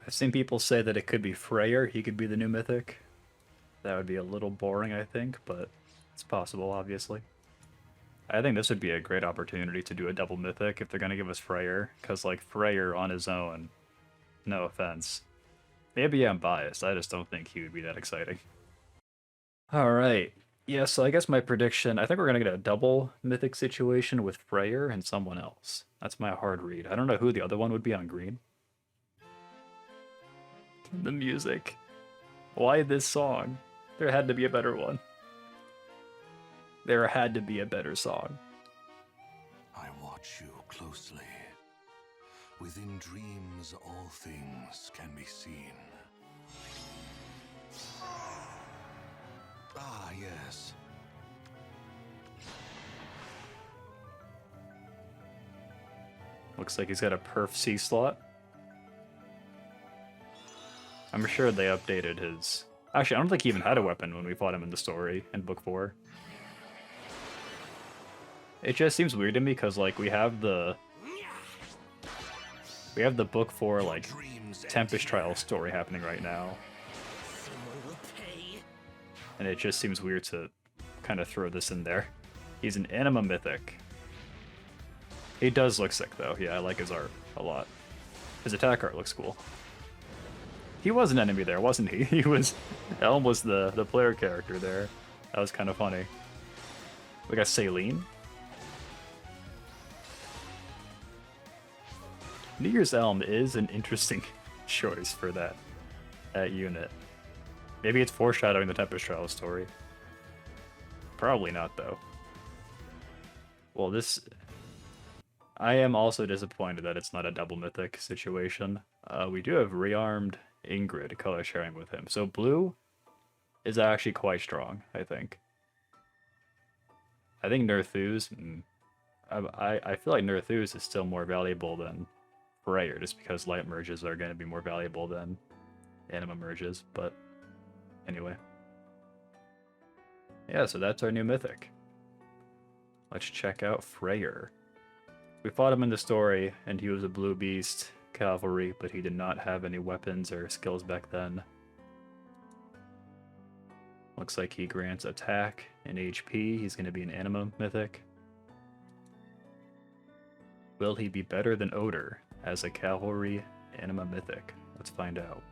I've seen people say that it could be Freyr, he could be the new Mythic. That would be a little boring, I think, but it's possible, obviously. I think this would be a great opportunity to do a double Mythic if they're going to give us Freyr, because, like, Freyr on his own, no offense. Maybe I'm biased, I just don't think he would be that exciting. Alright, yeah, so I guess my prediction, I think we're going to get a double Mythic situation with Freyr and someone else. That's my hard read. I don't know who the other one would be on green. The music. Why this song? There had to be a better one. There had to be a better song. I watch you closely. Within dreams, all things can be seen. Ah, yes. Looks like he's got a perf C slot. I'm sure they updated his... Actually, I don't think he even had a weapon when we fought him in the story in Book 4. It just seems weird to me because, like, we have the Book 4, like, Tempest Trial story happening right now. And it just seems weird to kind of throw this in there. He's an Anima Mythic. He does look sick, though. Yeah, I like his art a lot. His attack art looks cool. He was an enemy there, wasn't he? He was... Elm was the player character there. That was kind of funny. We got Saline. New Year's Elm is an interesting choice for that unit. Maybe it's foreshadowing the Tempest Trial story. Probably not, though. Well, this... I am also disappointed that it's not a double Mythic situation. We do have rearmed Ingrid color sharing with him. So blue is actually quite strong, I think. I think Nerthus... I feel like Nerthus is still more valuable than Freyr, just because light merges are going to be more valuable than anima merges, but anyway. Yeah, so that's our new Mythic. Let's check out Freyr. We fought him in the story, and he was a blue beast cavalry, but he did not have any weapons or skills back then. Looks like he grants attack and HP. He's going to be an anima Mythic. Will he be better than Oder as a cavalry anima Mythic? Let's find out.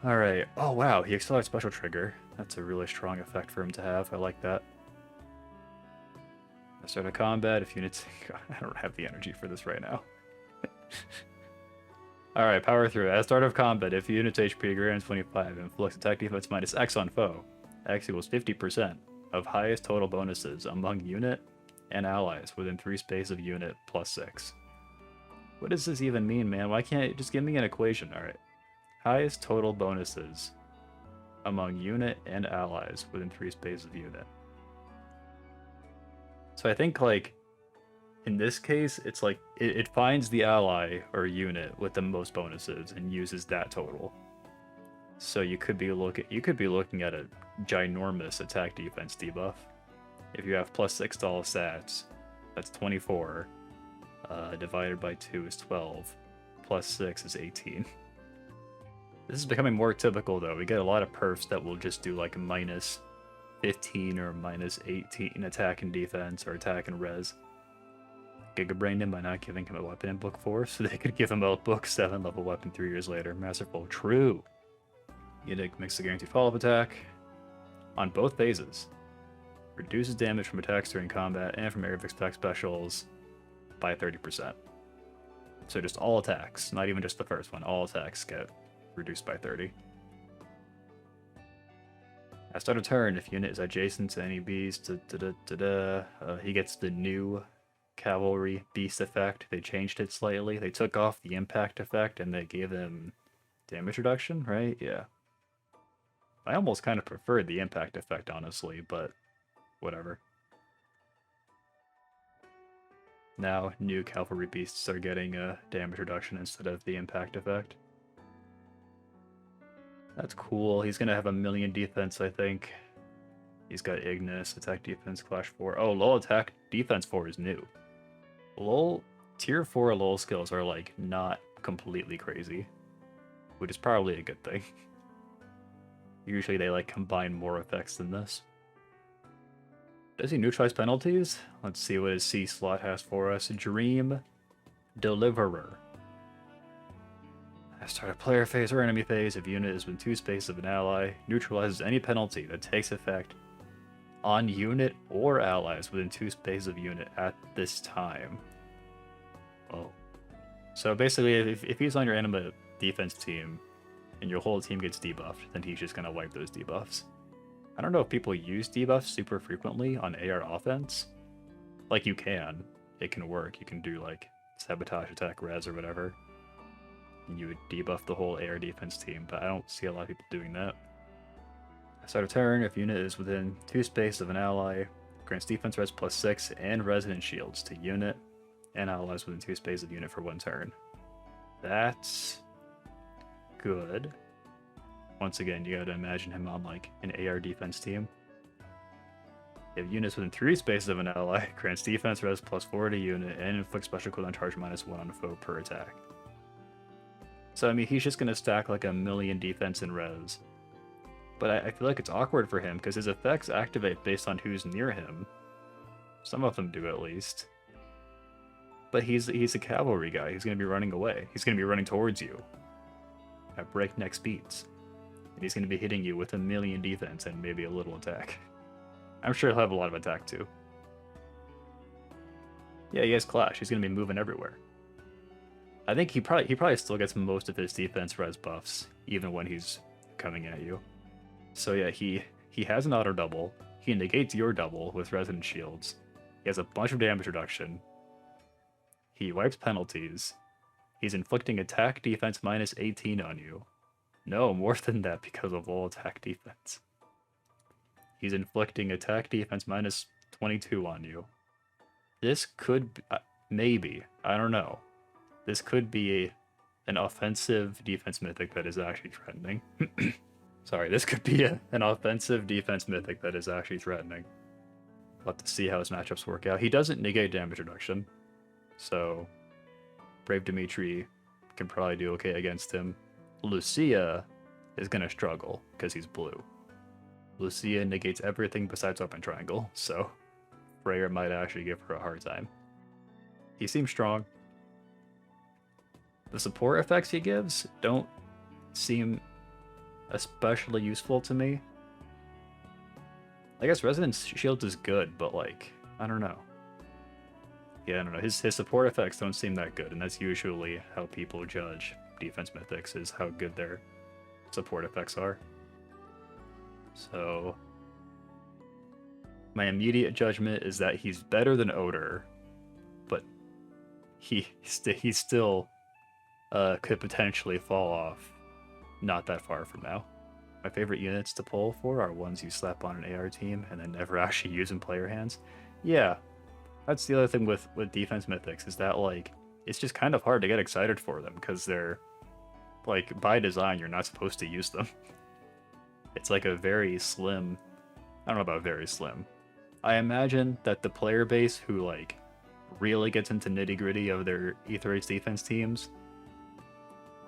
Alright. Oh wow, he accelerates special trigger. That's a really strong effect for him to have. I like that. Start of combat, if units... God, I don't have the energy for this right now. Alright, power through. At start of combat, if unit's HP greater than 25, inflicts attack defense minus X on foe. X equals 50% of highest total bonuses among unit and allies within 3 space of unit plus 6. What does this even mean, man? Why can't it just give me an equation? Alright. Highest total bonuses among unit and allies within 3 space of unit. So I think, like, in this case, it's like, it finds the ally or unit with the most bonuses and uses that total. So you could be looking at a ginormous attack defense debuff. If you have plus 6 to all stats, that's 24. Divided by 2 is 12. Plus 6 is 18. This is becoming more typical, though. We get a lot of perfs that will just do, like, minus 15 or minus 18 attack and defense, or attack and res. Gigabrained him by not giving him a weapon in Book 4, so they could give him a Book 7 level weapon 3 years later. Masterful. True. Unit makes the guaranteed follow-up attack on both phases. Reduces damage from attacks during combat and from area attack specials by 30%. So just all attacks, not even just the first one, all attacks get reduced by 30. At start of turn, if unit is adjacent to any beast, he gets the new cavalry beast effect. They changed it slightly. They took off the impact effect and they gave him damage reduction, right? Yeah. I almost kind of preferred the impact effect, honestly, but whatever. Now, new cavalry beasts are getting a damage reduction instead of the impact effect. That's cool. He's gonna have a million defense, I think. He's got Ignis, attack defense, clash 4. Oh, low attack defense 4 is new. Lol, tier 4 lull skills are like not completely crazy, which is probably a good thing. Usually they like combine more effects than this. Does he neutralize penalties? Let's see what his C slot has for us. Dream Deliverer. At start a player phase or enemy phase, if unit is within 2 spaces of an ally, neutralizes any penalty that takes effect on unit or allies within 2 spaces of unit at this time. Oh. So basically, if he's on your enemy defense team and your whole team gets debuffed, then he's just going to wipe those debuffs. I don't know if people use debuffs super frequently on AR offense. Like, you can. It can work. You can do, like, sabotage attack res or whatever. And you would debuff the whole AR defense team, but I don't see a lot of people doing that. Start of turn, if unit is within 2 spaces of an ally, grants defense res +6 and resonant shields to unit and allies within 2 spaces of unit for 1 turn. That's good. Once again, you gotta imagine him on like an AR defense team. If units within 3 spaces of an ally, grants defense res +4 to unit and inflicts special cooldown charge -1 on foe per attack. So I mean, he's just gonna stack like a million defense and res. But I feel like it's awkward for him because his effects activate based on who's near him. Some of them do at least. But he's a cavalry guy. He's going to be running away. He's going to be running towards you at breakneck speeds. And he's going to be hitting you with a million defense and maybe a little attack. I'm sure he'll have a lot of attack too. Yeah, he has Clash. He's going to be moving everywhere. I think he probably still gets most of his defense res buffs even when he's coming at you. So yeah, he has an auto double. He negates your double with resonant shields. He has a bunch of damage reduction. He wipes penalties. He's inflicting attack defense -18 on you. No, more than that because of all attack defense. He's inflicting attack defense -22 on you. This could be, maybe, I don't know. This could be an offensive defense mythic that is actually threatening. Sorry, this could be an offensive defense mythic that is actually threatening. We'll have to see how his matchups work out. He doesn't negate damage reduction, so Brave Dimitri can probably do okay against him. Lucia is going to struggle because he's blue. Lucia negates everything besides open triangle, so Freyr might actually give her a hard time. He seems strong. The support effects he gives don't seem especially useful to me. I guess Resonance Shield is good, but like, I don't know. Yeah, I don't know. His support effects don't seem that good, and that's usually how people judge defense mythics, is how good their support effects are. So my immediate judgment is that he's better than Oder, but he still could potentially fall off not that far from now. My favorite units to pull for are ones you slap on an AR team and then never actually use in player hands. Yeah, that's the other thing with defense mythics, is that like it's just kind of hard to get excited for them because they're like, by design, you're not supposed to use them. It's like a very slim, I don't know about very slim. I imagine that the player base who like really gets into nitty-gritty of their Aether defense teams,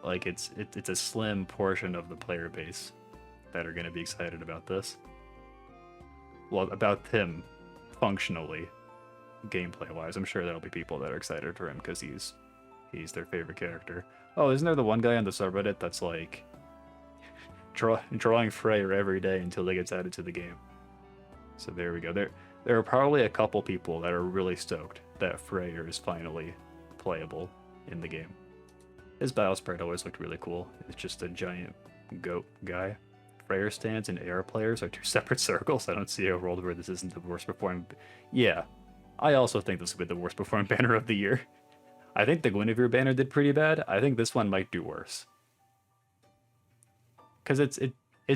like it's a slim portion of the player base that are going to be excited about this. Well, about him functionally, gameplay-wise. I'm sure there'll be people that are excited for him because he's their favorite character. Oh, isn't there the one guy on the subreddit that's like drawing Freyr every day until he gets added to the game? So there we go. There are probably a couple people that are really stoked that Freyr is finally playable in the game. His battle spread always looked really cool. It's just a giant goat guy. Freyr stands and AR players are two separate circles. I don't see a world where this isn't the worst performing. Yeah, I also think this will be the worst performing banner of the year. I think the Guinevere banner did pretty bad. I think this one might do worse. Because it's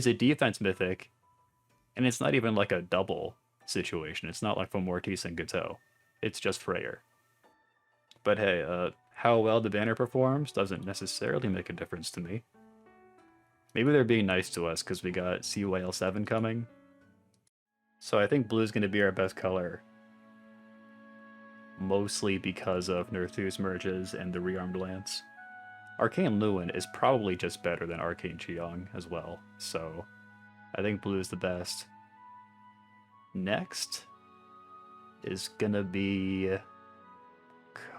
a defense mythic, and it's not even like a double situation. It's not like for Mortis and Gateau. It's just Freyr. But hey, how well the banner performs doesn't necessarily make a difference to me. Maybe they're being nice to us because we got Sea Whale 7 coming. So I think blue is going to be our best color. mostly because of Nerthus merges and the rearmed lance. Arcane Lewin is probably just better than Arcane Chiong as well, so I think blue is the best. Next is gonna be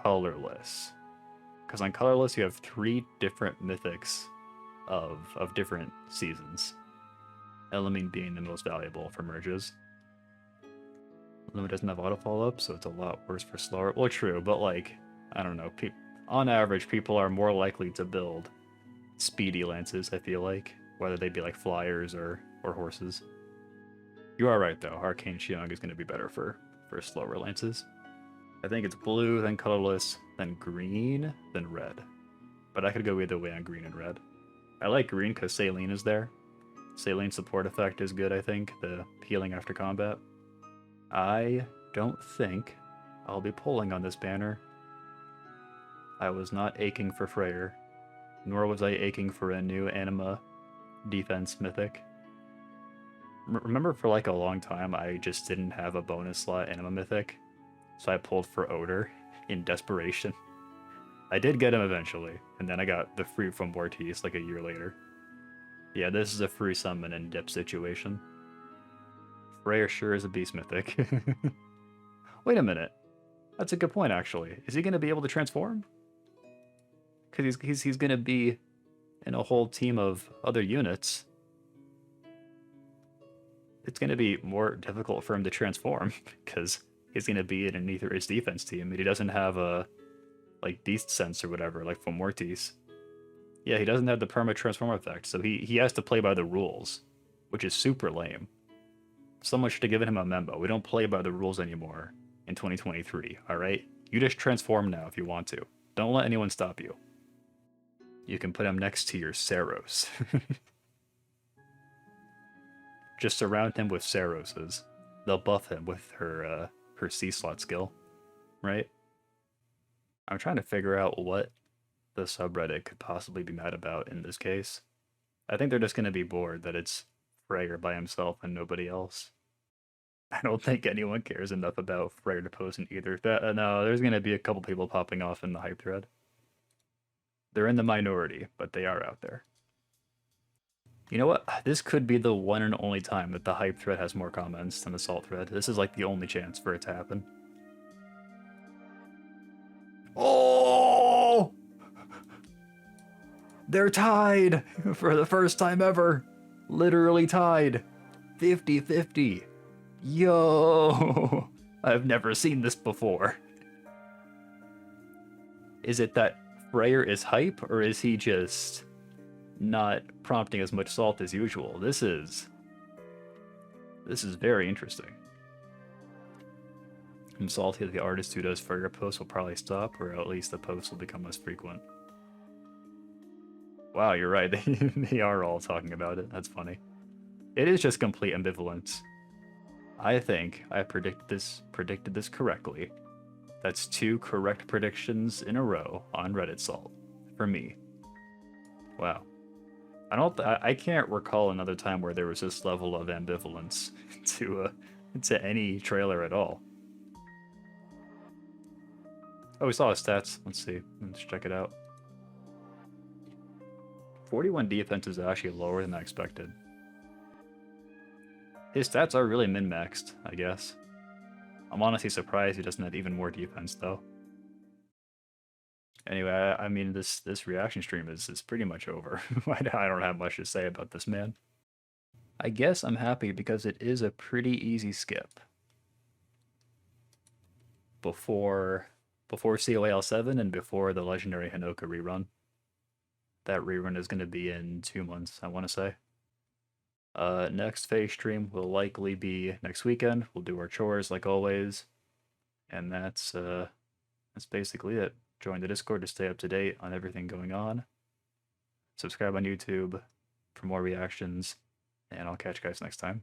colorless. Because on colorless you have 3 different mythics of different seasons. Elimine being the most valuable for merges. Elimine doesn't have auto follow-up, so it's a lot worse for slower. Well, true, but like, I don't know. On average, people are more likely to build speedy lances, I feel like, whether they be like flyers or horses. You are right, though. Arcane Chiong is going to be better for slower lances. I think it's blue, then colorless, then green, then red. But I could go either way on green and red. I like green because Saline is there. Saline support effect is good, I think. The healing after combat. I don't think I'll be pulling on this banner. I was not aching for Freyr, nor was I aching for a new anima defense mythic. Remember for like a long time I just didn't have a bonus slot anima mythic, so I pulled for Odor in desperation. I did get him eventually, and then I got the free from Mortis like a year later. Yeah, this is a free summon and dip situation. Freyr sure is a beast mythic. Wait a minute. That's a good point, actually. Is he going to be able to transform? Because he's going to be in a whole team of other units. It's going to be more difficult for him to transform, because he's going to be in an Aether's defense team, and he doesn't have a, like, Beast Sense or whatever, like from Mortis. Yeah, he doesn't have the perma transform effect, so he has to play by the rules, which is super lame. Someone should have given him a memo. We don't play by the rules anymore in 2023, alright? You just transform now if you want to. Don't let anyone stop you. You can put him next to your Saros. Just surround him with Saroses. They'll buff him with her C-slot skill, right? I'm trying to figure out what the subreddit could possibly be mad about in this case. I think they're just going to be bored that it's Freyr by himself and nobody else. I don't think anyone cares enough about Freyr to post in either. No, there's going to be a couple people popping off in the hype thread. They're in the minority, but they are out there. You know what? This could be the one and only time that the hype thread has more comments than the salt thread. This is like the only chance for it to happen. Oh! They're tied for the first time ever. Literally tied. 50-50. Yo! I've never seen this before. Is it that Freyr is hype, or is he just not prompting as much salt as usual? This is very interesting. I'm salty that the artist who does Freyr posts will probably stop, or at least the posts will become less frequent. Wow, you're right. They are all talking about it. That's funny. It is just complete ambivalence. I think I predicted this correctly. That's 2 correct predictions in a row on Reddit Salt for me. Wow. I can't recall another time where there was this level of ambivalence to any trailer at all. Oh, we saw his stats. Let's see. Let's check it out. 41 defense is actually lower than I expected. His stats are really min-maxed, I guess. I'm honestly surprised he doesn't have even more defense, though. Anyway, I mean, this reaction stream is pretty much over. I don't have much to say about this man. I guess I'm happy because it is a pretty easy skip. Before COAL 7 and before the Legendary Hinoka rerun. That rerun is going to be in 2 months, I want to say. Next FEH stream will likely be next weekend. We'll do our chores like always. And that's basically it. Join the Discord to stay up to date on everything going on. Subscribe on YouTube for more reactions, and I'll catch you guys next time.